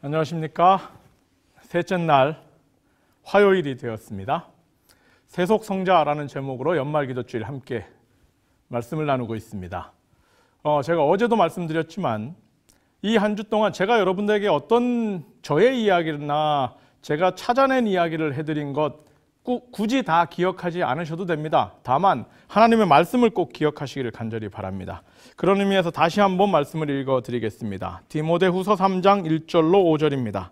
안녕하십니까. 셋째 날 화요일이 되었습니다. 세속성자라는 제목으로 연말기도주일 함께 말씀을 나누고 있습니다. 제가 어제도 말씀드렸지만 이 한 주 동안 제가 여러분들에게 어떤 저의 이야기나 제가 찾아낸 이야기를 해드린 것 굳이 다 기억하지 않으셔도 됩니다. 다만 하나님의 말씀을 꼭 기억하시기를 간절히 바랍니다. 그런 의미에서 다시 한번 말씀을 읽어드리겠습니다. 디모데후서 3장 1절로 5절입니다.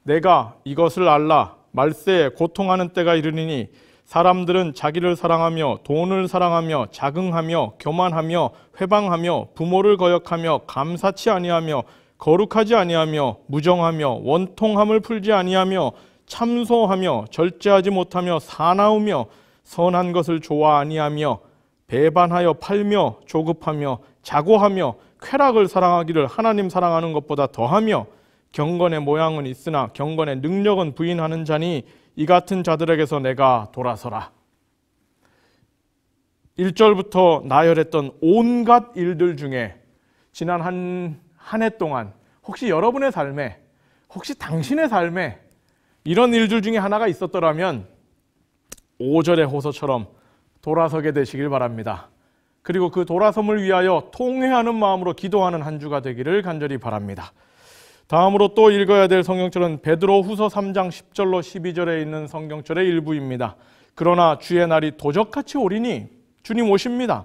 내가 이것을 알라. 말세에 고통하는 때가 이르리니 사람들은 자기를 사랑하며 돈을 사랑하며 자긍하며 교만하며 회방하며 부모를 거역하며 감사치 아니하며 거룩하지 아니하며 무정하며 원통함을 풀지 아니하며 참소하며 절제하지 못하며 사나우며 선한 것을 좋아 아니하며 배반하여 팔며 조급하며 자고하며 쾌락을 사랑하기를 하나님 사랑하는 것보다 더하며 경건의 모양은 있으나 경건의 능력은 부인하는 자니 이 같은 자들에게서 내가 돌아서라. 1절부터 나열했던 온갖 일들 중에 지난 한 해 동안 혹시 여러분의 삶에, 혹시 당신의 삶에 이런 일들 중에 하나가 있었더라면 5절의 호소처럼 돌아서게 되시길 바랍니다. 그리고 그 돌아섬을 위하여 통회하는 마음으로 기도하는 한 주가 되기를 간절히 바랍니다. 다음으로 또 읽어야 될 성경절은 베드로후서 3장 10절로 12절에 있는 성경절의 일부입니다. 그러나 주의 날이 도적같이 오리니 주님 오십니다.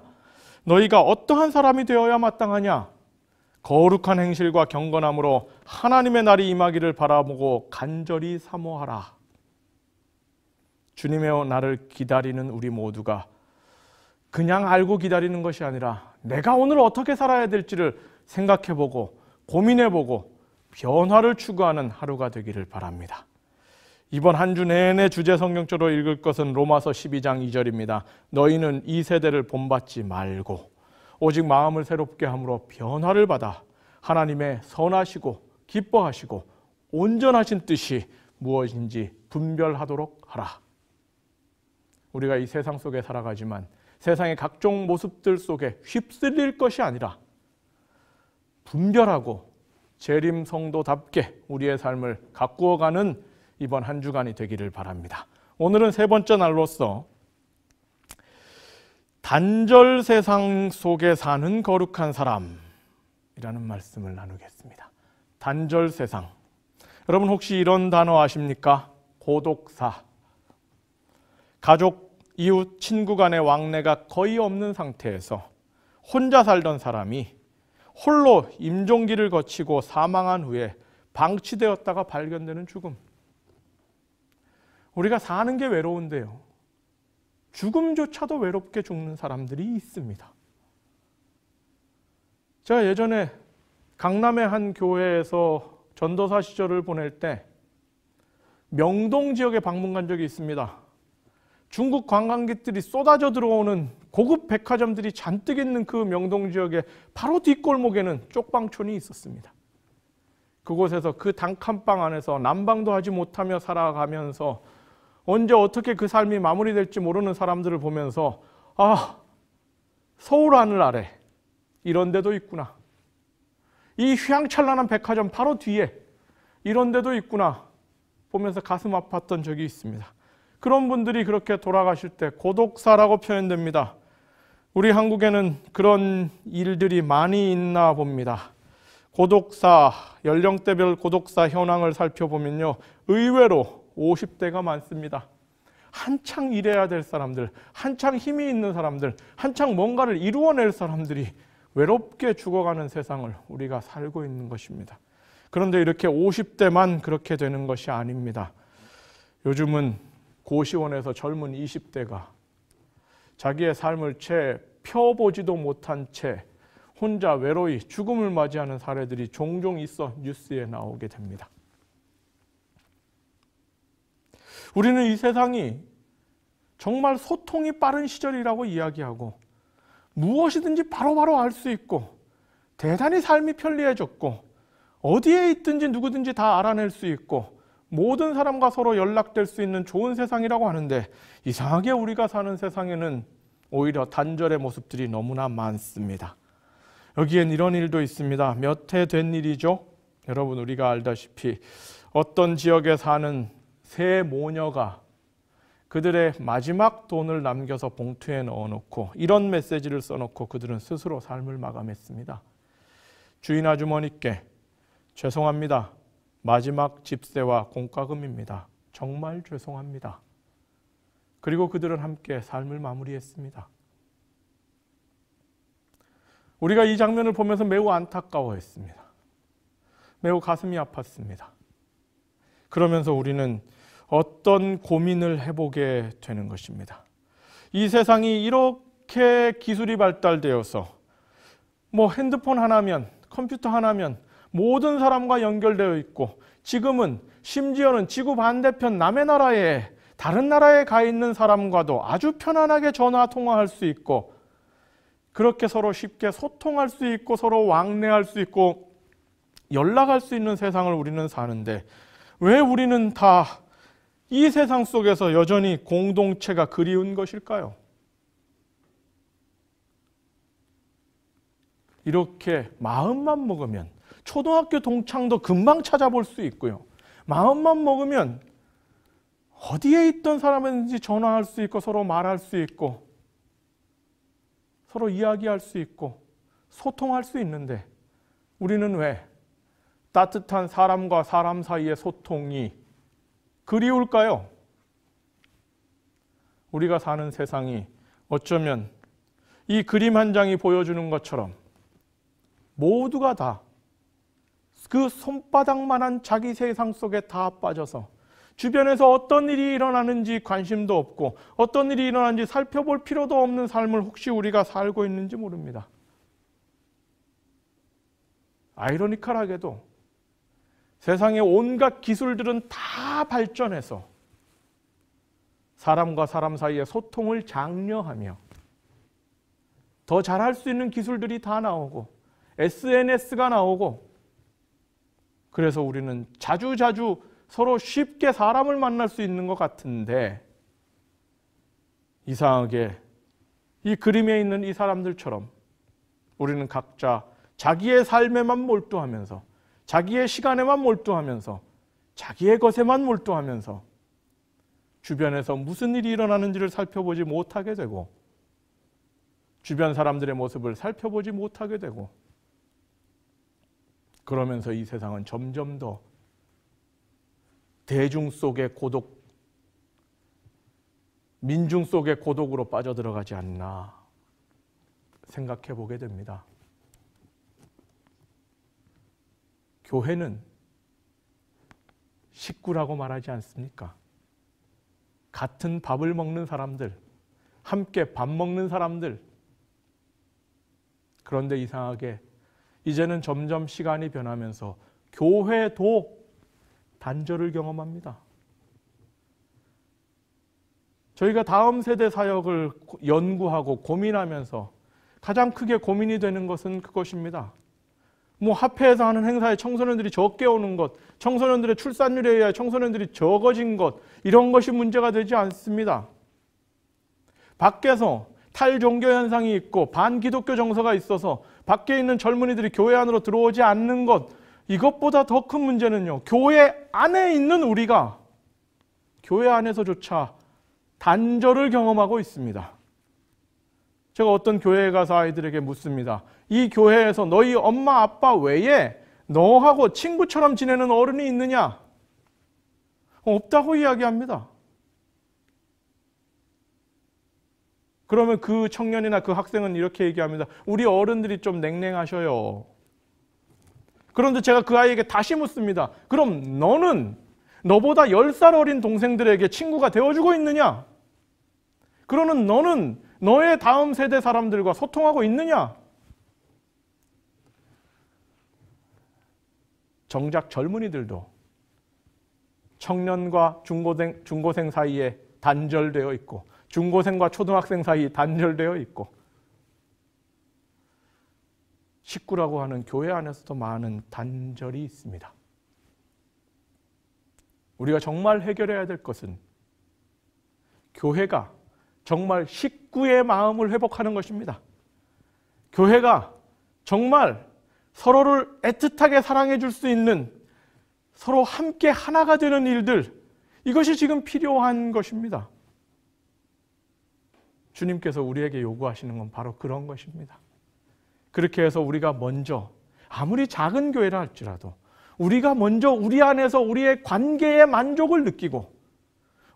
너희가 어떠한 사람이 되어야 마땅하냐? 거룩한 행실과 경건함으로 하나님의 날이 임하기를 바라보고 간절히 사모하라. 주님의 날을 기다리는 우리 모두가 그냥 알고 기다리는 것이 아니라 내가 오늘 어떻게 살아야 될지를 생각해보고 고민해보고 변화를 추구하는 하루가 되기를 바랍니다. 이번 한 주 내내 주제 성경적으로 읽을 것은 로마서 12장 2절입니다. 너희는 이 세대를 본받지 말고 오직 마음을 새롭게 함으로 변화를 받아 하나님의 선하시고 기뻐하시고 온전하신 뜻이 무엇인지 분별하도록 하라. 우리가 이 세상 속에 살아가지만 세상의 각종 모습들 속에 휩쓸릴 것이 아니라 분별하고 재림 성도답게 우리의 삶을 가꾸어가는 이번 한 주간이 되기를 바랍니다. 오늘은 세 번째 날로서 단절 세상 속에 사는 거룩한 사람이라는 말씀을 나누겠습니다. 단절 세상. 여러분 혹시 이런 단어 아십니까? 고독사. 가족, 이웃, 친구 간의 왕래가 거의 없는 상태에서 혼자 살던 사람이 홀로 임종기를 거치고 사망한 후에 방치되었다가 발견되는 죽음. 우리가 사는 게 외로운데요. 죽음조차도 외롭게 죽는 사람들이 있습니다. 제가 예전에 강남의 한 교회에서 전도사 시절을 보낼 때 명동 지역에 방문 간 적이 있습니다. 중국 관광객들이 쏟아져 들어오는 고급 백화점들이 잔뜩 있는 그 명동 지역의 바로 뒷골목에는 쪽방촌이 있었습니다. 그곳에서 그 단칸방 안에서 난방도 하지 못하며 살아가면서 언제 어떻게 그 삶이 마무리될지 모르는 사람들을 보면서 서울 하늘 아래 이런 데도 있구나. 이 휘황찬란한 백화점 바로 뒤에 이런 데도 있구나 보면서 가슴 아팠던 적이 있습니다. 그런 분들이 그렇게 돌아가실 때 고독사라고 표현됩니다. 우리 한국에는 그런 일들이 많이 있나 봅니다. 고독사, 연령대별 고독사 현황을 살펴보면요. 의외로 50대가 많습니다. 한창 일해야 될 사람들, 한창 힘이 있는 사람들, 한창 뭔가를 이루어낼 사람들이 외롭게 죽어가는 세상을 우리가 살고 있는 것입니다. 그런데 이렇게 50대만 그렇게 되는 것이 아닙니다. 요즘은 고시원에서 젊은 20대가 자기의 삶을 채 펴보지도 못한 채 혼자 외로이 죽음을 맞이하는 사례들이 종종 있어 뉴스에 나오게 됩니다. 우리는 이 세상이 정말 소통이 빠른 시절이라고 이야기하고 무엇이든지 바로바로 알 수 있고 대단히 삶이 편리해졌고 어디에 있든지 누구든지 다 알아낼 수 있고 모든 사람과 서로 연락될 수 있는 좋은 세상이라고 하는데 이상하게 우리가 사는 세상에는 오히려 단절의 모습들이 너무나 많습니다. 여기엔 이런 일도 있습니다. 몇 해 된 일이죠. 여러분, 우리가 알다시피 어떤 지역에 사는 세 모녀가 그들의 마지막 돈을 남겨서 봉투에 넣어놓고 이런 메시지를 써놓고 그들은 스스로 삶을 마감했습니다. 주인 아주머니께 죄송합니다. 마지막 집세와 공과금입니다. 정말 죄송합니다. 그리고 그들은 함께 삶을 마무리했습니다. 우리가 이 장면을 보면서 매우 안타까워했습니다. 매우 가슴이 아팠습니다. 그러면서 우리는 어떤 고민을 해보게 되는 것입니다. 이 세상이 이렇게 기술이 발달되어서 핸드폰 하나면, 컴퓨터 하나면 모든 사람과 연결되어 있고, 지금은 심지어는 지구 반대편 남의 나라에, 다른 나라에 가 있는 사람과도 아주 편안하게 전화 통화할 수 있고, 그렇게 서로 쉽게 소통할 수 있고, 서로 왕래할 수 있고, 연락할 수 있는 세상을 우리는 사는데, 왜 우리는 다 이 세상 속에서 여전히 공동체가 그리운 것일까요? 이렇게 마음만 먹으면 초등학교 동창도 금방 찾아볼 수 있고요. 마음만 먹으면 어디에 있던 사람이든지 전화할 수 있고, 서로 말할 수 있고, 서로 이야기할 수 있고, 소통할 수 있는데, 우리는 왜 따뜻한 사람과 사람 사이의 소통이 그리울까요? 우리가 사는 세상이 어쩌면 이 그림 한 장이 보여주는 것처럼 모두가 다 그 손바닥만한 자기 세상 속에 다 빠져서 주변에서 어떤 일이 일어나는지 관심도 없고, 어떤 일이 일어나는지 살펴볼 필요도 없는 삶을 혹시 우리가 살고 있는지 모릅니다. 아이러니컬하게도 세상의 온갖 기술들은 다 발전해서 사람과 사람 사이의 소통을 장려하며 더 잘할 수 있는 기술들이 다 나오고, SNS가 나오고, 그래서 우리는 자주자주 서로 쉽게 사람을 만날 수 있는 것 같은데, 이상하게 이 그림에 있는 이 사람들처럼 우리는 각자 자기의 삶에만 몰두하면서, 자기의 시간에만 몰두하면서, 자기의 것에만 몰두하면서 주변에서 무슨 일이 일어나는지를 살펴보지 못하게 되고, 주변 사람들의 모습을 살펴보지 못하게 되고, 그러면서 이 세상은 점점 더 대중 속의 고독, 민중 속의 고독으로 빠져들어가지 않나 생각해 보게 됩니다. 교회는 식구라고 말하지 않습니까? 같은 밥을 먹는 사람들, 함께 밥 먹는 사람들. 그런데 이상하게 이제는 점점 시간이 변하면서 교회도 단절을 경험합니다. 저희가 다음 세대 사역을 연구하고 고민하면서 가장 크게 고민이 되는 것은 그것입니다. 합회에서 하는 행사에 청소년들이 적게 오는 것, 청소년들의 출산율에 의해 청소년들이 적어진 것, 이런 것이 문제가 되지 않습니다. 밖에서 탈종교 현상이 있고 반기독교 정서가 있어서 밖에 있는 젊은이들이 교회 안으로 들어오지 않는 것, 이것보다 더 큰 문제는요, 교회 안에 있는 우리가 교회 안에서조차 단절을 경험하고 있습니다. 제가 어떤 교회에 가서 아이들에게 묻습니다. 이 교회에서 너희 엄마 아빠 외에 너하고 친구처럼 지내는 어른이 있느냐? 없다고 이야기합니다. 그러면 그 청년이나 그 학생은 이렇게 얘기합니다. 우리 어른들이 좀 냉랭하셔요. 그런데 제가 그 아이에게 다시 묻습니다. 그럼 너는 너보다 10살 어린 동생들에게 친구가 되어주고 있느냐? 그러는 너는 너의 다음 세대 사람들과 소통하고 있느냐? 정작 젊은이들도 청년과 중고생 사이에 단절되어 있고, 중고생과 초등학생 사이에 단절되어 있고, 식구라고 하는 교회 안에서도 많은 단절이 있습니다. 우리가 정말 해결해야 될 것은 교회가 정말 식구의 마음을 회복하는 것입니다. 교회가 정말 서로를 애틋하게 사랑해 줄 수 있는, 서로 함께 하나가 되는 일들, 이것이 지금 필요한 것입니다. 주님께서 우리에게 요구하시는 건 바로 그런 것입니다. 그렇게 해서 우리가 먼저, 아무리 작은 교회라 할지라도 우리가 먼저 우리 안에서 우리의 관계의 만족을 느끼고,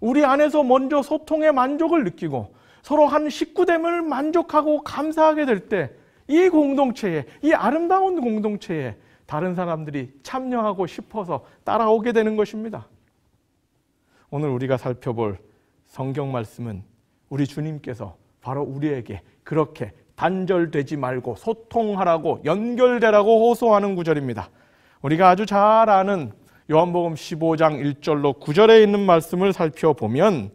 우리 안에서 먼저 소통의 만족을 느끼고 서로 한 식구됨을 만족하고 감사하게 될 때, 이 공동체에, 이 아름다운 공동체에 다른 사람들이 참여하고 싶어서 따라오게 되는 것입니다. 오늘 우리가 살펴볼 성경 말씀은 우리 주님께서 바로 우리에게 그렇게 단절되지 말고 소통하라고, 연결되라고 호소하는 구절입니다. 우리가 아주 잘 아는 요한복음 15장 1절로 9절에 있는 말씀을 살펴보면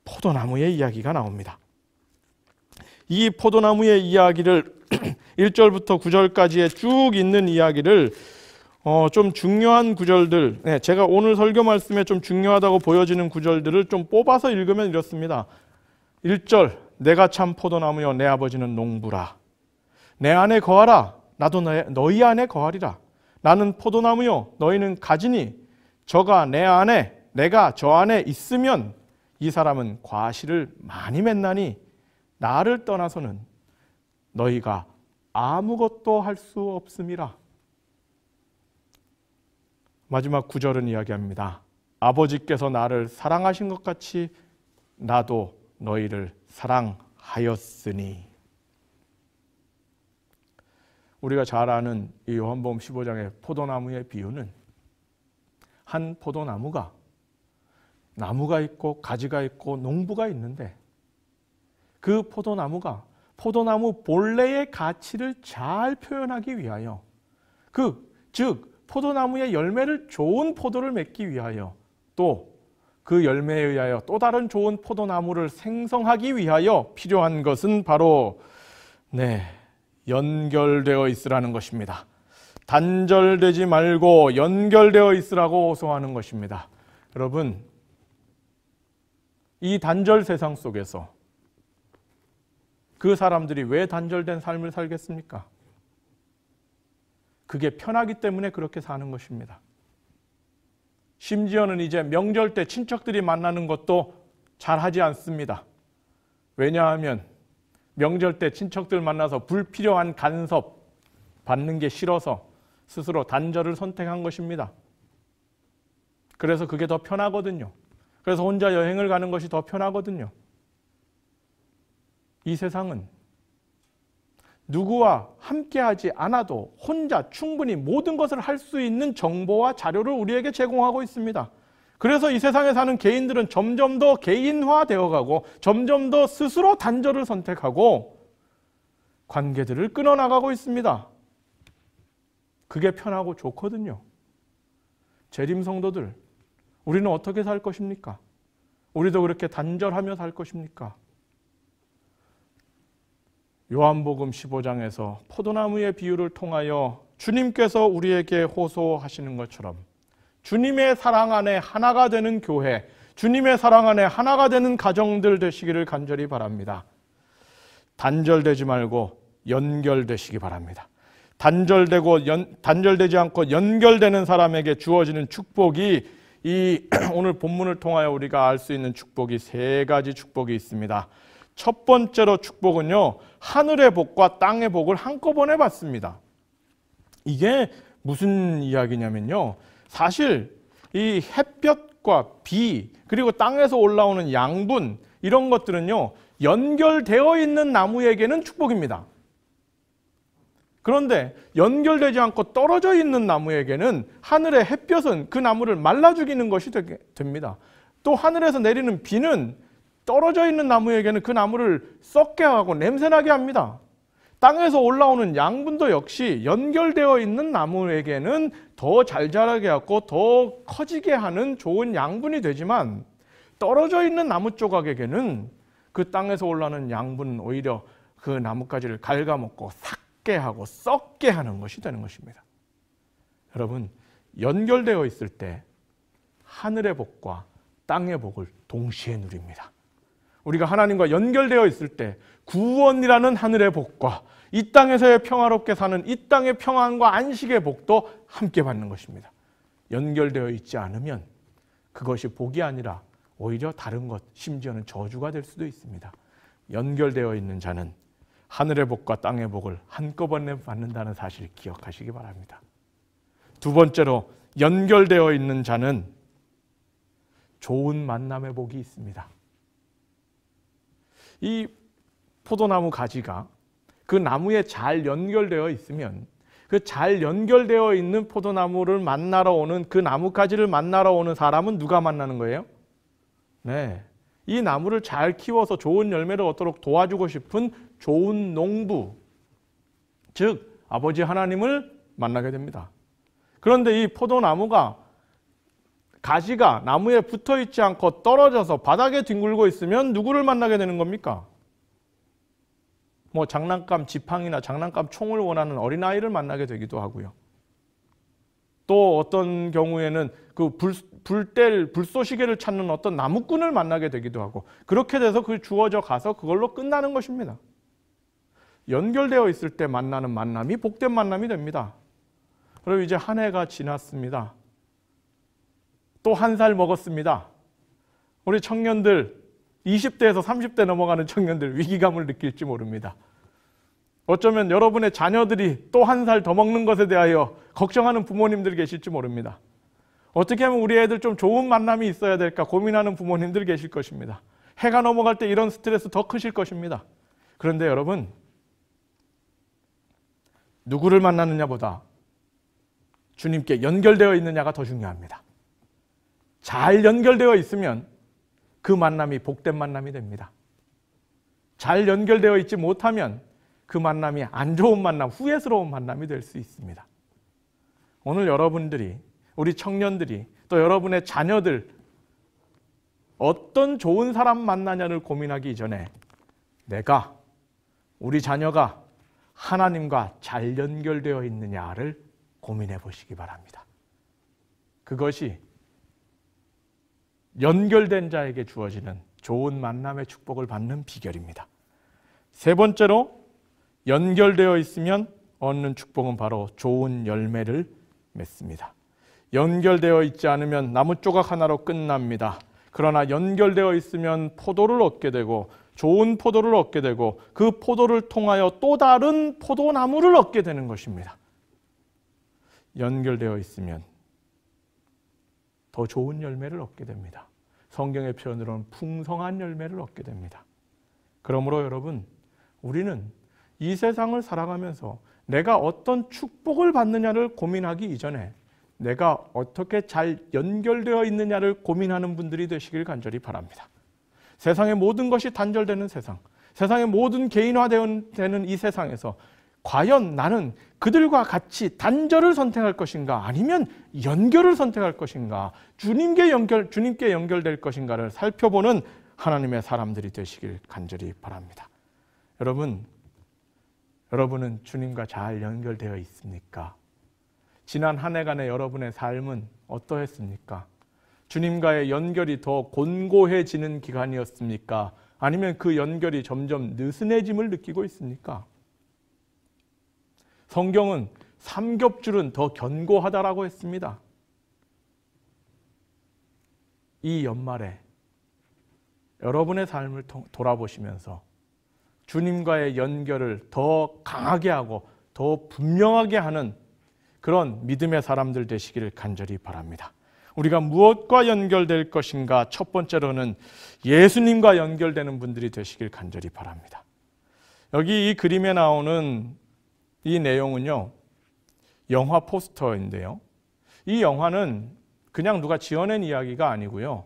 포도나무의 이야기가 나옵니다. 이 포도나무의 이야기를 1절부터 9절까지의 쭉 있는 이야기를 좀 중요한 구절들, 제가 오늘 설교 말씀에 좀 중요하다고 보여지는 구절들을 좀 뽑아서 읽으면 이렇습니다. 1절, 내가 참 포도나무여 내 아버지는 농부라. 내 안에 거하라. 나도 너희 안에 거하리라. 나는 포도나무요 너희는 가지니 저가 내 안에 내가 저 안에 있으면 이 사람은 과실을 많이 맺나니 나를 떠나서는 너희가 아무것도 할 수 없음이라. 마지막 9절은 이야기합니다. 아버지께서 나를 사랑하신 것 같이 나도 너희를 사랑하였으니. 우리가 잘 아는 이 요한복음 15장의 포도나무의 비유는 한 포도나무가, 나무가 있고 가지가 있고 농부가 있는데, 그 포도나무가 포도나무 본래의 가치를 잘 표현하기 위하여, 즉 포도나무의 열매를 좋은 포도를 맺기 위하여, 또 그 열매에 의하여 또 다른 좋은 포도나무를 생성하기 위하여 필요한 것은 바로 연결되어 있으라는 것입니다. 단절되지 말고 연결되어 있으라고 호소하는 것입니다. 여러분, 이 단절 세상 속에서 그 사람들이 왜 단절된 삶을 살겠습니까? 그게 편하기 때문에 그렇게 사는 것입니다. 심지어는 이제 명절 때 친척들이 만나는 것도 잘 하지 않습니다. 왜냐하면 명절 때 친척들 만나서 불필요한 간섭 받는 게 싫어서 스스로 단절을 선택한 것입니다. 그래서 그게 더 편하거든요. 그래서 혼자 여행을 가는 것이 더 편하거든요. 이 세상은 누구와 함께하지 않아도 혼자 충분히 모든 것을 할 수 있는 정보와 자료를 우리에게 제공하고 있습니다. 그래서 이 세상에 사는 개인들은 점점 더 개인화되어 가고 점점 더 스스로 단절을 선택하고 관계들을 끊어나가고 있습니다. 그게 편하고 좋거든요. 재림 성도들, 우리는 어떻게 살 것입니까? 우리도 그렇게 단절하며 살 것입니까? 요한복음 15장에서 포도나무의 비유를 통하여 주님께서 우리에게 호소하시는 것처럼 주님의 사랑 안에 하나가 되는 교회, 주님의 사랑 안에 하나가 되는 가정들 되시기를 간절히 바랍니다. 단절되지 말고 연결되시기 바랍니다. 단절되지 않고 연결되는 사람에게 주어지는 축복이 이 오늘 본문을 통하여 우리가 알 수 있는 축복이 세 가지 축복이 있습니다. 첫 번째로 축복은요, 하늘의 복과 땅의 복을 한꺼번에 받습니다. 이게 무슨 이야기냐면요, 사실 이 햇볕과 비 그리고 땅에서 올라오는 양분, 이런 것들은요 연결되어 있는 나무에게는 축복입니다. 그런데 연결되지 않고 떨어져 있는 나무에게는 하늘의 햇볕은 그 나무를 말라 죽이는 것이 됩니다. 또 하늘에서 내리는 비는 떨어져 있는 나무에게는 그 나무를 썩게 하고 냄새나게 합니다. 땅에서 올라오는 양분도 역시 연결되어 있는 나무에게는 더 잘 자라게 하고 더 커지게 하는 좋은 양분이 되지만, 떨어져 있는 나무 조각에게는 그 땅에서 올라오는 양분은 오히려 그 나뭇가지를 갉아먹고 삭게 하고 썩게 하는 것이 되는 것입니다. 여러분, 연결되어 있을 때 하늘의 복과 땅의 복을 동시에 누립니다. 우리가 하나님과 연결되어 있을 때 구원이라는 하늘의 복과 이 땅에서의 평화롭게 사는 이 땅의 평안과 안식의 복도 함께 받는 것입니다. 연결되어 있지 않으면 그것이 복이 아니라 오히려 다른 것, 심지어는 저주가 될 수도 있습니다. 연결되어 있는 자는 하늘의 복과 땅의 복을 한꺼번에 받는다는 사실 기억하시기 바랍니다. 두 번째로 연결되어 있는 자는 좋은 만남의 복이 있습니다. 이 포도나무 가지가 그 나무에 잘 연결되어 있으면 그 잘 연결되어 있는 포도나무를 만나러 오는 그 나뭇가지를 만나러 오는 사람은 누가 만나는 거예요? 네, 이 나무를 잘 키워서 좋은 열매를 얻도록 도와주고 싶은 좋은 농부, 즉 아버지 하나님을 만나게 됩니다. 그런데 이 포도나무가 가지가 나무에 붙어 있지 않고 떨어져서 바닥에 뒹굴고 있으면 누구를 만나게 되는 겁니까? 뭐 장난감 지팡이나 장난감 총을 원하는 어린아이를 만나게 되기도 하고요. 또 어떤 경우에는 그 불쏘시개를 찾는 어떤 나무꾼을 만나게 되기도 하고, 그렇게 돼서 그 주어져 가서 그걸로 끝나는 것입니다. 연결되어 있을 때 만나는 만남이 복된 만남이 됩니다. 그리고 이제 한 해가 지났습니다. 또 한 살 먹었습니다. 우리 청년들, 20대에서 30대 넘어가는 청년들 위기감을 느낄지 모릅니다. 어쩌면 여러분의 자녀들이 또 한 살 더 먹는 것에 대하여 걱정하는 부모님들 계실지 모릅니다. 어떻게 하면 우리 애들 좀 좋은 만남이 있어야 될까 고민하는 부모님들 계실 것입니다. 해가 넘어갈 때 이런 스트레스 더 크실 것입니다. 그런데 여러분, 누구를 만나느냐보다 주님께 연결되어 있느냐가 더 중요합니다. 잘 연결되어 있으면 그 만남이 복된 만남이 됩니다. 잘 연결되어 있지 못하면 그 만남이 안 좋은 만남, 후회스러운 만남이 될 수 있습니다. 오늘 여러분들이, 우리 청년들이, 또 여러분의 자녀들 어떤 좋은 사람 만나냐를 고민하기 전에 내가, 우리 자녀가 하나님과 잘 연결되어 있느냐를 고민해 보시기 바랍니다. 그것이 연결된 자에게 주어지는 좋은 만남의 축복을 받는 비결입니다. 세 번째로 연결되어 있으면 얻는 축복은 바로 좋은 열매를 맺습니다. 연결되어 있지 않으면 나무 조각 하나로 끝납니다. 그러나 연결되어 있으면 포도를 얻게 되고 좋은 포도를 얻게 되고 그 포도를 통하여 또 다른 포도나무를 얻게 되는 것입니다. 연결되어 있으면 더 좋은 열매를 얻게 됩니다. 성경의 표현으로는 풍성한 열매를 얻게 됩니다. 그러므로 여러분, 우리는 이 세상을 살아가면서 내가 어떤 축복을 받느냐를 고민하기 이전에 내가 어떻게 잘 연결되어 있느냐를 고민하는 분들이 되시길 간절히 바랍니다. 세상의 모든 것이 단절되는 세상, 세상의 모든 개인화되는 이 세상에서 과연 나는 그들과 같이 단절을 선택할 것인가 아니면 연결을 선택할 것인가, 주님께 연결될 것인가를 살펴보는 하나님의 사람들이 되시길 간절히 바랍니다. 여러분은 주님과 잘 연결되어 있습니까? 지난 한 해간의 여러분의 삶은 어떠했습니까? 주님과의 연결이 더 곤고해지는 기간이었습니까? 아니면 그 연결이 점점 느슨해짐을 느끼고 있습니까? 성경은 삼겹줄은 더 견고하다라고 했습니다. 이 연말에 여러분의 삶을 돌아보시면서 주님과의 연결을 더 강하게 하고 더 분명하게 하는 그런 믿음의 사람들 되시기를 간절히 바랍니다. 우리가 무엇과 연결될 것인가? 첫 번째로는 예수님과 연결되는 분들이 되시길 간절히 바랍니다. 여기 이 그림에 나오는 이 내용은요, 영화 포스터인데요. 이 영화는 그냥 누가 지어낸 이야기가 아니고요.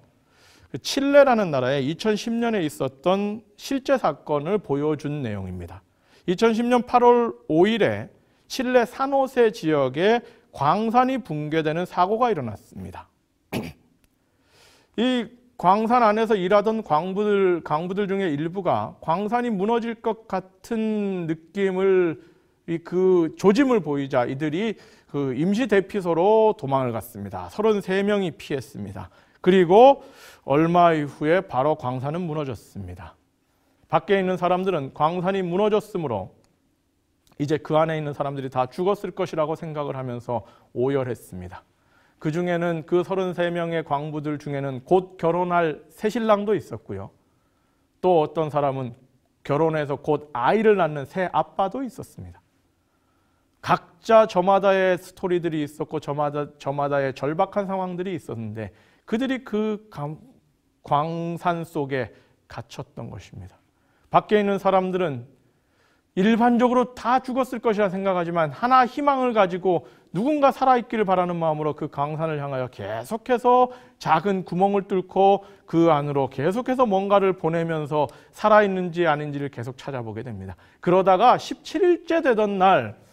칠레라는 나라에 2010년에 있었던 실제 사건을 보여준 내용입니다. 2010년 8월 5일에 칠레 산호세 지역에 광산이 붕괴되는 사고가 일어났습니다. 이 광산 안에서 일하던 광부들 중에 일부가 광산이 무너질 것 같은 느낌을, 그 조짐을 보이자 이들이 그 임시 대피소로 도망을 갔습니다. 33명이 피했습니다. 그리고 얼마 이후에 바로 광산은 무너졌습니다. 밖에 있는 사람들은 광산이 무너졌으므로 이제 그 안에 있는 사람들이 다 죽었을 것이라고 생각을 하면서 오열했습니다. 그 중에는 그 33명의 광부들 중에는 곧 결혼할 새신랑도 있었고요. 또 어떤 사람은 결혼해서 곧 아이를 낳는 새 아빠도 있었습니다. 각자 저마다의 스토리들이 있었고 저마다의 절박한 상황들이 있었는데 그들이 그 광산 속에 갇혔던 것입니다. 밖에 있는 사람들은 일반적으로 다 죽었을 것이라 생각하지만 하나 희망을 가지고 누군가 살아있기를 바라는 마음으로 그 광산을 향하여 계속해서 작은 구멍을 뚫고 그 안으로 계속해서 뭔가를 보내면서 살아있는지 아닌지를 계속 찾아보게 됩니다. 그러다가 17일째 되던 날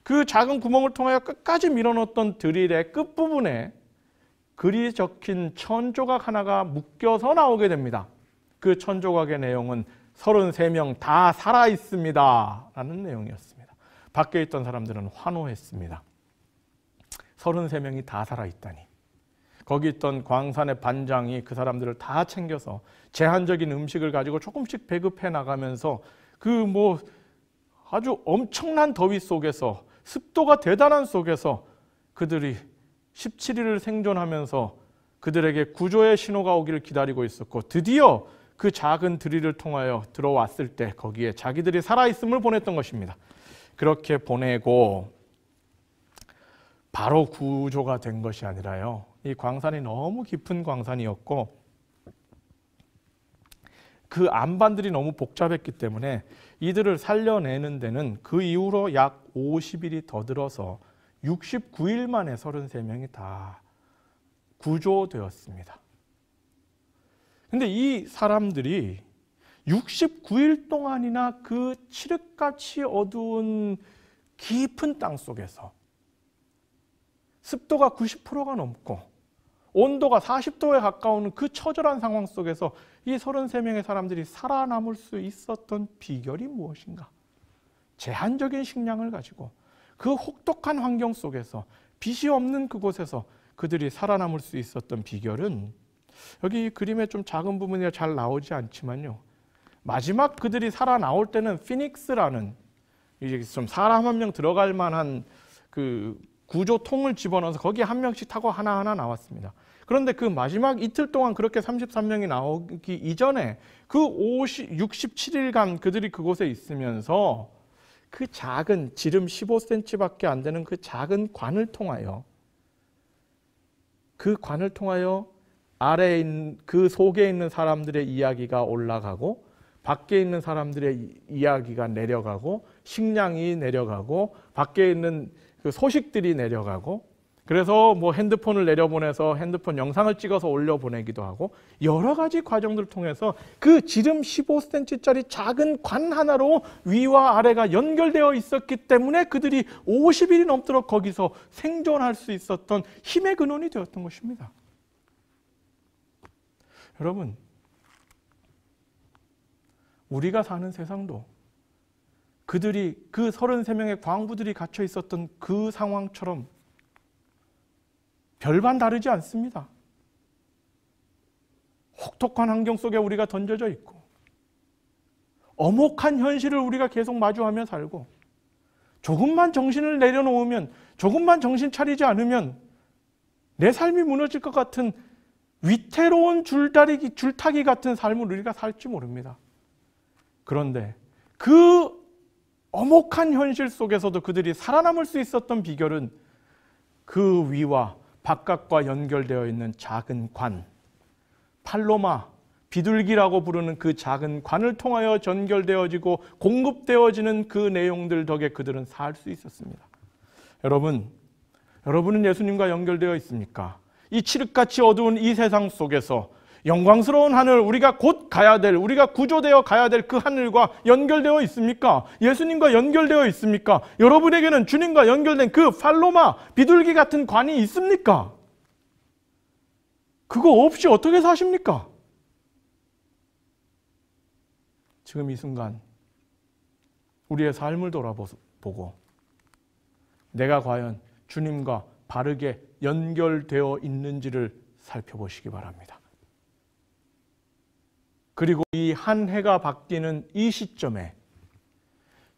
그 작은 구멍을 통하여 끝까지 밀어넣었던 드릴의 끝부분에 글이 적힌 천조각 하나가 묶여서 나오게 됩니다. 그 천조각의 내용은 33명 다 살아있습니다 라는 내용이었습니다. 밖에 있던 사람들은 환호했습니다. 33명이 다 살아있다니. 거기 있던 광산의 반장이 그 사람들을 다 챙겨서 제한적인 음식을 가지고 조금씩 배급해 나가면서 그 아주 엄청난 더위 속에서 습도가 대단한 속에서 그들이 17일을 생존하면서 그들에게 구조의 신호가 오기를 기다리고 있었고 드디어 그 작은 드릴을 통하여 들어왔을 때 거기에 자기들이 살아있음을 보냈던 것입니다. 그렇게 보내고 바로 구조가 된 것이 아니라요. 이 광산이 너무 깊은 광산이었고 그 안반들이 너무 복잡했기 때문에 이들을 살려내는 데는 그 이후로 약 50일이 더 들어서 69일 만에 33명이 다 구조되었습니다. 근데 이 사람들이 69일 동안이나 그 칠흑같이 어두운 깊은 땅 속에서 습도가 90%가 넘고 온도가 40도에 가까운 그 처절한 상황 속에서 이 33명의 사람들이 살아남을 수 있었던 비결이 무엇인가? 제한적인 식량을 가지고 그 혹독한 환경 속에서 빛이 없는 그곳에서 그들이 살아남을 수 있었던 비결은 여기 그림에 좀 작은 부분이 잘 나오지 않지만요. 마지막 그들이 살아나올 때는 피닉스라는 이제 좀 사람 한 명 들어갈 만한 그 구조통을 집어넣어서 거기에 한 명씩 타고 하나하나 나왔습니다. 그런데 그 마지막 이틀 동안 그렇게 33명이 나오기 이전에 그 67일간 그들이 그곳에 있으면서 그 작은 지름 15cm밖에 안 되는 그 작은 관을 통하여 아래에 있는 그 속에 있는 사람들의 이야기가 올라가고 밖에 있는 사람들의 이야기가 내려가고 식량이 내려가고 밖에 있는 그 소식들이 내려가고 그래서 핸드폰을 내려보내서 핸드폰 영상을 찍어서 올려보내기도 하고 여러 가지 과정들을 통해서 그 지름 15cm짜리 작은 관 하나로 위와 아래가 연결되어 있었기 때문에 그들이 50일이 넘도록 거기서 생존할 수 있었던 힘의 근원이 되었던 것입니다. 여러분, 우리가 사는 세상도 그들이 그 33명의 광부들이 갇혀 있었던 그 상황처럼 별반 다르지 않습니다. 혹독한 환경 속에 우리가 던져져 있고 엄혹한 현실을 우리가 계속 마주하며 살고 조금만 정신을 내려놓으면 조금만 정신 차리지 않으면 내 삶이 무너질 것 같은 위태로운 줄타기 같은 삶을 우리가 살지 모릅니다. 그런데 그 엄혹한 현실 속에서도 그들이 살아남을 수 있었던 비결은 그 위와 바깥과 연결되어 있는 작은 관, 팔로마, 비둘기라고 부르는 그 작은 관을 통하여 전결되어지고 공급되어지는 그 내용들 덕에 그들은 살 수 있었습니다. 여러분은 예수님과 연결되어 있습니까? 이 칠흑같이 어두운 이 세상 속에서 영광스러운 하늘, 우리가 곧 가야 될, 우리가 구조되어 가야 될 그 하늘과 연결되어 있습니까? 예수님과 연결되어 있습니까? 여러분에게는 주님과 연결된 그 팔로마, 비둘기 같은 관이 있습니까? 그거 없이 어떻게 사십니까? 지금 이 순간 우리의 삶을 돌아보고 내가 과연 주님과 바르게 연결되어 있는지를 살펴보시기 바랍니다. 그리고 이 한 해가 바뀌는 이 시점에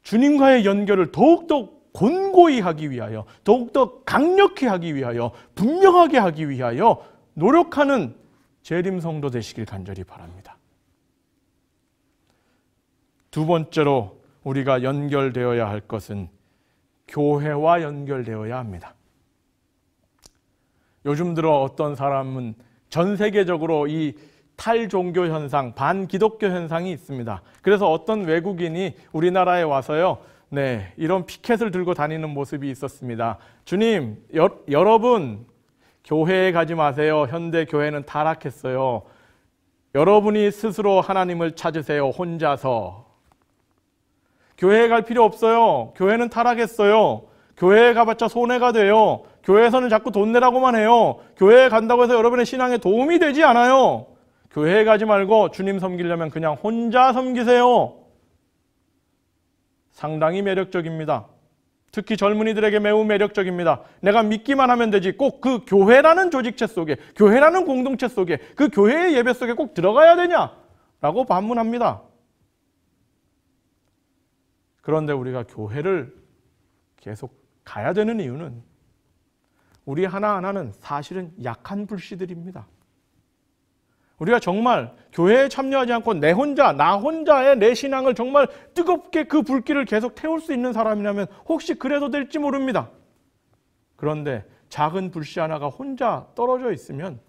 주님과의 연결을 더욱더 곤고히 하기 위하여, 더욱더 강력히 하기 위하여, 분명하게 하기 위하여 노력하는 재림 성도 되시길 간절히 바랍니다. 두 번째로 우리가 연결되어야 할 것은 교회와 연결되어야 합니다. 요즘 들어 어떤 사람은 전 세계적으로 이 탈종교 현상, 반기독교 현상이 있습니다. 그래서 어떤 외국인이 우리나라에 와서요, 이런 피켓을 들고 다니는 모습이 있었습니다. 주님, 여러분 교회에 가지 마세요. 현대 교회는 타락했어요. 여러분이 스스로 하나님을 찾으세요. 혼자서. 교회에 갈 필요 없어요. 교회는 타락했어요. 교회에 가봤자 손해가 돼요. 교회에서는 자꾸 돈 내라고만 해요. 교회에 간다고 해서 여러분의 신앙에 도움이 되지 않아요. 교회에 가지 말고 주님 섬기려면 그냥 혼자 섬기세요. 상당히 매력적입니다. 특히 젊은이들에게 매우 매력적입니다. 내가 믿기만 하면 되지 꼭 그 교회라는 조직체 속에, 교회라는 공동체 속에, 그 교회의 예배 속에 꼭 들어가야 되냐라고 반문합니다. 그런데 우리가 교회를 계속 가야 되는 이유는 우리 하나하나는 사실은 약한 불씨들입니다. 우리가 정말 교회에 참여하지 않고 나 혼자의 내 신앙을 정말 뜨겁게 그 불길을 계속 태울 수 있는 사람이라면 혹시 그래도 될지 모릅니다. 그런데 작은 불씨 하나가 혼자 떨어져 있으면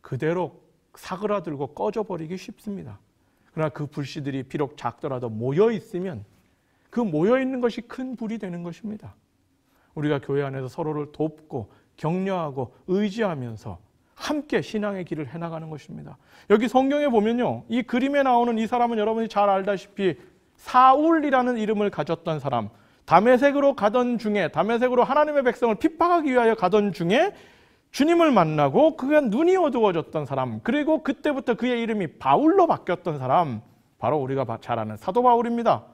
그대로 사그라들고 꺼져버리기 쉽습니다. 그러나 그 불씨들이 비록 작더라도 모여 있으면 그 모여 있는 것이 큰 불이 되는 것입니다. 우리가 교회 안에서 서로를 돕고 격려하고 의지하면서 함께 신앙의 길을 해나가는 것입니다. 여기 성경에 보면요, 이 그림에 나오는 이 사람은 여러분이 잘 알다시피 사울이라는 이름을 가졌던 사람, 다메섹으로 가던 중에, 다메섹으로 하나님의 백성을 핍박하기 위하여 가던 중에 주님을 만나고 그가 눈이 어두워졌던 사람, 그리고 그때부터 그의 이름이 바울로 바뀌었던 사람, 바로 우리가 잘 아는 사도 바울입니다.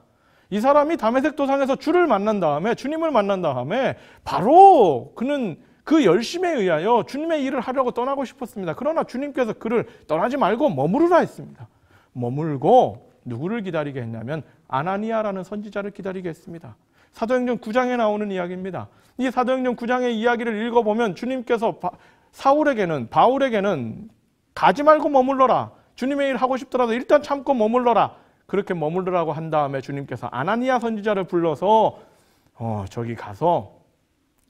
이 사람이 다메섹 도상에서 주를 만난 다음에, 주님을 만난 다음에 바로 그는 그 열심에 의하여 주님의 일을 하려고 떠나고 싶었습니다. 그러나 주님께서 그를 떠나지 말고 머무르라 했습니다. 머물고 누구를 기다리게 했냐면 아나니아라는 선지자를 기다리게 했습니다. 사도행전 9장에 나오는 이야기입니다. 이 사도행전 9장의 이야기를 읽어보면 주님께서 바울에게는 가지 말고 머물러라. 주님의 일 하고 싶더라도 일단 참고 머물러라. 그렇게 머물러라고 한 다음에 주님께서 아나니아 선지자를 불러서 저기 가서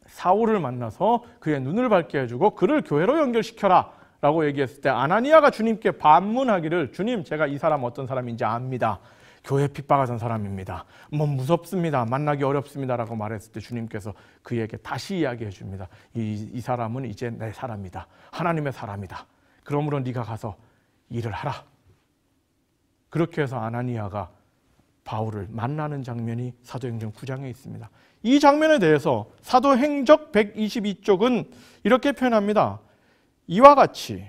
사울을 만나서 그의 눈을 밝게 해주고 그를 교회로 연결시켜라 라고 얘기했을 때 아나니아가 주님께 반문하기를, 주님, 제가 이 사람 어떤 사람인지 압니다. 교회 핍박하던 사람입니다. 무섭습니다. 만나기 어렵습니다 라고 말했을 때 주님께서 그에게 다시 이야기해 줍니다. 이 사람은 이제 내 사람이다. 하나님의 사람이다. 그러므로 네가 가서 일을 하라. 그렇게 해서 아나니아가 바울을 만나는 장면이 사도행전 9장에 있습니다. 이 장면에 대해서 사도행적 122쪽은 이렇게 표현합니다. 이와 같이,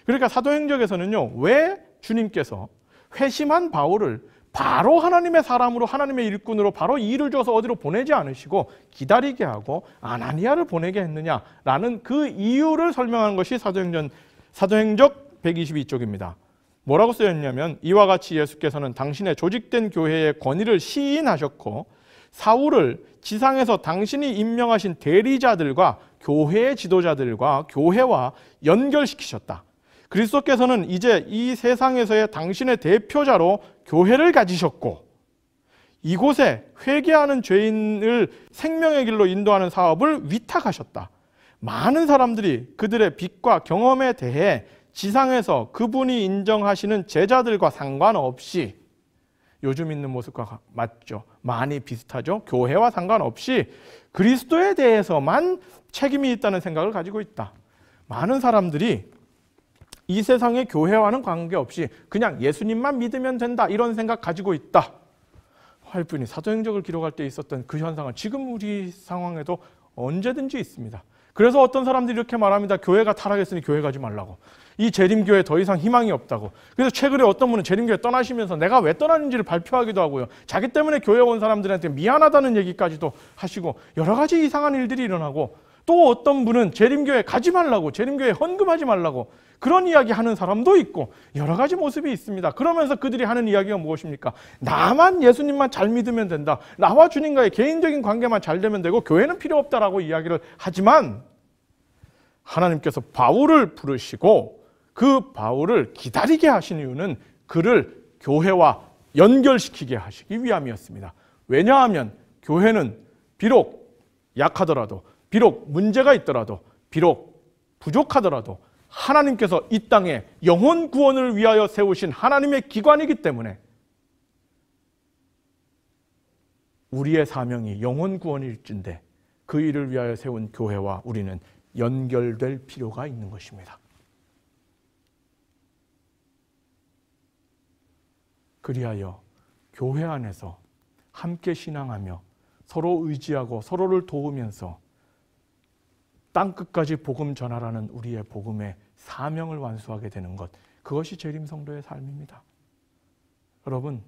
그러니까 사도행적에서는요, 왜 주님께서 회심한 바울을 바로 하나님의 사람으로, 하나님의 일꾼으로 바로 일을 줘서 어디로 보내지 않으시고 기다리게 하고 아나니아를 보내게 했느냐라는 그 이유를 설명한 것이 사도행적 122쪽입니다. 뭐라고 쓰였냐면, 이와 같이 예수께서는 당신의 조직된 교회의 권위를 시인하셨고 사울을 지상에서 당신이 임명하신 대리자들과 교회의 지도자들과 교회와 연결시키셨다. 그리스도께서는 이제 이 세상에서의 당신의 대표자로 교회를 가지셨고 이곳에 회개하는 죄인을 생명의 길로 인도하는 사업을 위탁하셨다. 많은 사람들이 그들의 빛과 경험에 대해 지상에서 그분이 인정하시는 제자들과 상관없이, 요즘 있는 모습과 맞죠? 많이 비슷하죠? 교회와 상관없이 그리스도에 대해서만 책임이 있다는 생각을 가지고 있다. 많은 사람들이 이 세상의 교회와는 관계없이 그냥 예수님만 믿으면 된다, 이런 생각 가지고 있다 할 뿐이, 사도행적을 기록할 때 있었던 그 현상은 지금 우리 상황에도 언제든지 있습니다. 그래서 어떤 사람들이 이렇게 말합니다. 교회가 타락했으니 교회 가지 말라고. 이 재림교회 더 이상 희망이 없다고. 그래서 최근에 어떤 분은 재림교회 떠나시면서 내가 왜 떠나는지를 발표하기도 하고요. 자기 때문에 교회 온 사람들한테 미안하다는 얘기까지도 하시고 여러 가지 이상한 일들이 일어나고, 또 어떤 분은 재림교회 가지 말라고, 재림교회 헌금하지 말라고 그런 이야기 하는 사람도 있고 여러 가지 모습이 있습니다. 그러면서 그들이 하는 이야기가 무엇입니까? 나만 예수님만 잘 믿으면 된다. 나와 주님과의 개인적인 관계만 잘 되면 되고 교회는 필요 없다라고 이야기를 하지만 하나님께서 바울을 부르시고 그 바울을 기다리게 하신 이유는 그를 교회와 연결시키게 하시기 위함이었습니다. 왜냐하면 교회는 비록 약하더라도, 비록 문제가 있더라도, 비록 부족하더라도 하나님께서 이 땅에 영혼 구원을 위하여 세우신 하나님의 기관이기 때문에 우리의 사명이 영혼 구원일진데 그 일을 위하여 세운 교회와 우리는 연결될 필요가 있는 것입니다. 그리하여 교회 안에서 함께 신앙하며 서로 의지하고 서로를 도우면서 땅끝까지 복음 전하라는 우리의 복음의 사명을 완수하게 되는 것, 그것이 재림성도의 삶입니다. 여러분,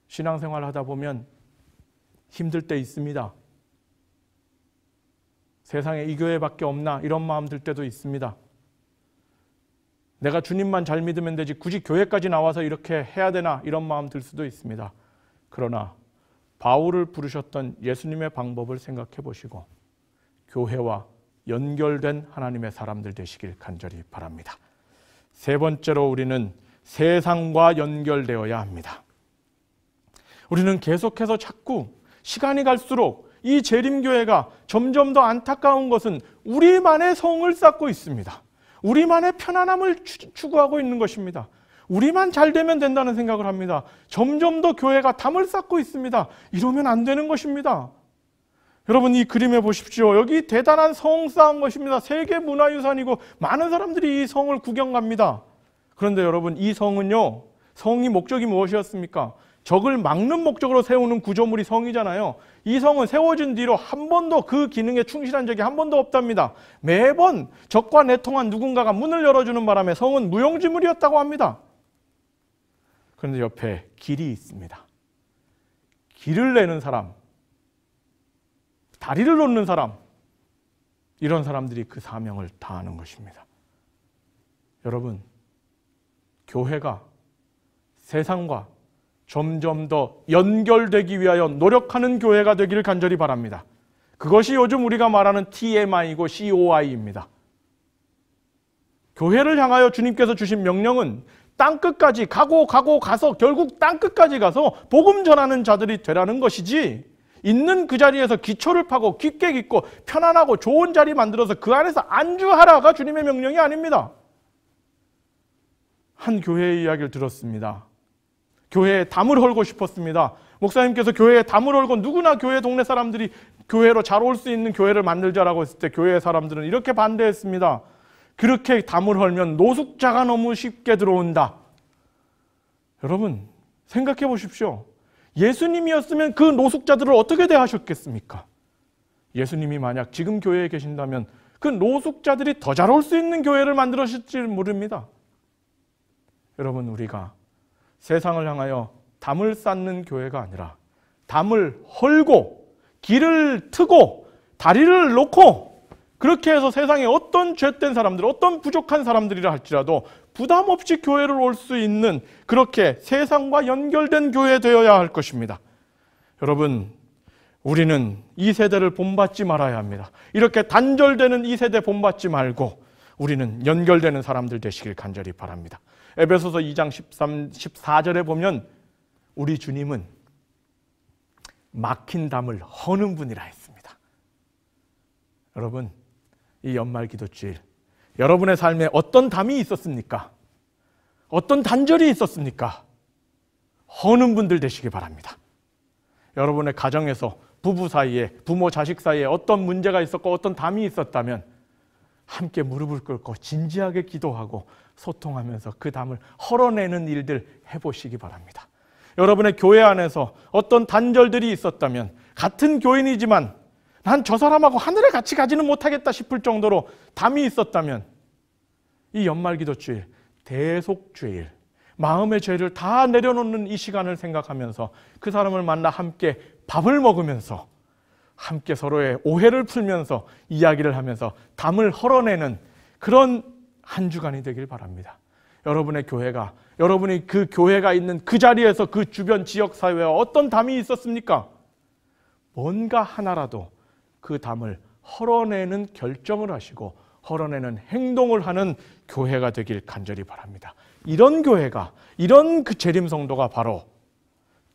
신앙생활 하다 보면 힘들 때 있습니다. 세상에 이 교회밖에 없나 이런 마음 들 때도 있습니다. 내가 주님만 잘 믿으면 되지 굳이 교회까지 나와서 이렇게 해야 되나 이런 마음 들 수도 있습니다. 그러나 바울을 부르셨던 예수님의 방법을 생각해 보시고 교회와 연결된 하나님의 사람들 되시길 간절히 바랍니다. 세 번째로 우리는 세상과 연결되어야 합니다. 우리는 계속해서 자꾸 시간이 갈수록 이 재림교회가 점점 더 안타까운 것은 우리만의 성을 쌓고 있습니다. 우리만의 편안함을 추구하고 있는 것입니다. 우리만 잘 되면 된다는 생각을 합니다. 점점 더 교회가 담을 쌓고 있습니다. 이러면 안 되는 것입니다. 여러분, 이 그림에 보십시오. 여기 대단한 성 쌓은 것입니다. 세계 문화유산이고 많은 사람들이 이 성을 구경 갑니다. 그런데 여러분, 이 성은요, 성이 목적이 무엇이었습니까? 적을 막는 목적으로 세우는 구조물이 성이잖아요. 이 성은 세워진 뒤로 한 번도 그 기능에 충실한 적이 한 번도 없답니다. 매번 적과 내통한 누군가가 문을 열어주는 바람에 성은 무용지물이었다고 합니다. 그런데 옆에 길이 있습니다. 길을 내는 사람, 다리를 놓는 사람, 이런 사람들이 그 사명을 다하는 것입니다. 여러분, 교회가 세상과 점점 더 연결되기 위하여 노력하는 교회가 되기를 간절히 바랍니다. 그것이 요즘 우리가 말하는 TMI이고 COI입니다. 교회를 향하여 주님께서 주신 명령은 땅끝까지 가서 결국 땅끝까지 가서 복음 전하는 자들이 되라는 것이지, 있는 그 자리에서 기초를 파고 깊게 깊고 편안하고 좋은 자리 만들어서 그 안에서 안주하라가 주님의 명령이 아닙니다. 한 교회의 이야기를 들었습니다. 교회에 담을 헐고 싶었습니다. 목사님께서 교회에 담을 헐고 누구나 교회 동네 사람들이 교회로 잘 올 수 있는 교회를 만들자라고 했을 때 교회 사람들은 이렇게 반대했습니다. 그렇게 담을 헐면 노숙자가 너무 쉽게 들어온다. 여러분, 생각해 보십시오. 예수님이었으면 그 노숙자들을 어떻게 대하셨겠습니까? 예수님이 만약 지금 교회에 계신다면 그 노숙자들이 더 잘 올 수 있는 교회를 만들었을지 모릅니다. 여러분, 우리가 세상을 향하여 담을 쌓는 교회가 아니라 담을 헐고 길을 트고 다리를 놓고 그렇게 해서 세상에 어떤 죄된 사람들, 어떤 부족한 사람들이라 할지라도 부담 없이 교회를 올 수 있는 그렇게 세상과 연결된 교회 되어야 할 것입니다. 여러분, 우리는 이 세대를 본받지 말아야 합니다. 이렇게 단절되는 이 세대 본받지 말고 우리는 연결되는 사람들 되시길 간절히 바랍니다. 에베소서 2장 14절에 보면 우리 주님은 막힌 담을 허는 분이라 했습니다. 여러분, 이 연말 기도주일 여러분의 삶에 어떤 담이 있었습니까? 어떤 단절이 있었습니까? 허는 분들 되시기 바랍니다. 여러분의 가정에서 부부 사이에, 부모 자식 사이에 어떤 문제가 있었고 어떤 담이 있었다면 함께 무릎을 꿇고 진지하게 기도하고 소통하면서 그 담을 헐어내는 일들 해보시기 바랍니다. 여러분의 교회 안에서 어떤 단절들이 있었다면 같은 교인이지만 난 저 사람하고 하늘에 같이 가지는 못하겠다 싶을 정도로 담이 있었다면 이 연말 기도주일, 대속주일, 마음의 죄를 다 내려놓는 이 시간을 생각하면서 그 사람을 만나 함께 밥을 먹으면서 함께 서로의 오해를 풀면서 이야기를 하면서 담을 헐어내는 그런 한 주간이 되길 바랍니다. 여러분의 교회가, 여러분이 그 교회가 있는 그 자리에서 그 주변 지역사회와 어떤 담이 있었습니까? 뭔가 하나라도 그 담을 헐어내는 결정을 하시고 헐어내는 행동을 하는 교회가 되길 간절히 바랍니다. 이런 교회가, 이런 그 재림 성도가 바로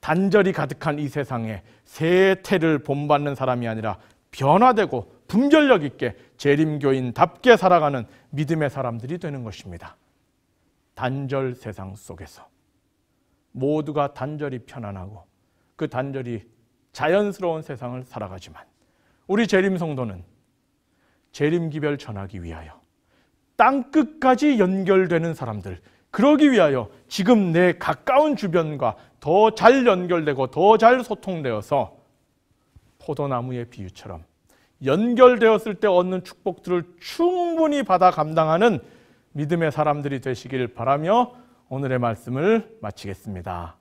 단절이 가득한 이 세상에 새 태를 본받는 사람이 아니라 변화되고 분별력 있게 재림교인답게 살아가는 믿음의 사람들이 되는 것입니다. 단절 세상 속에서 모두가 단절이 편안하고 그 단절이 자연스러운 세상을 살아가지만 우리 재림 성도는 재림기별 전하기 위하여 땅끝까지 연결되는 사람들, 그러기 위하여 지금 내 가까운 주변과 더 잘 연결되고 더 잘 소통되어서 포도나무의 비유처럼 연결되었을 때 얻는 축복들을 충분히 받아 감당하는 믿음의 사람들이 되시길 바라며 오늘의 말씀을 마치겠습니다.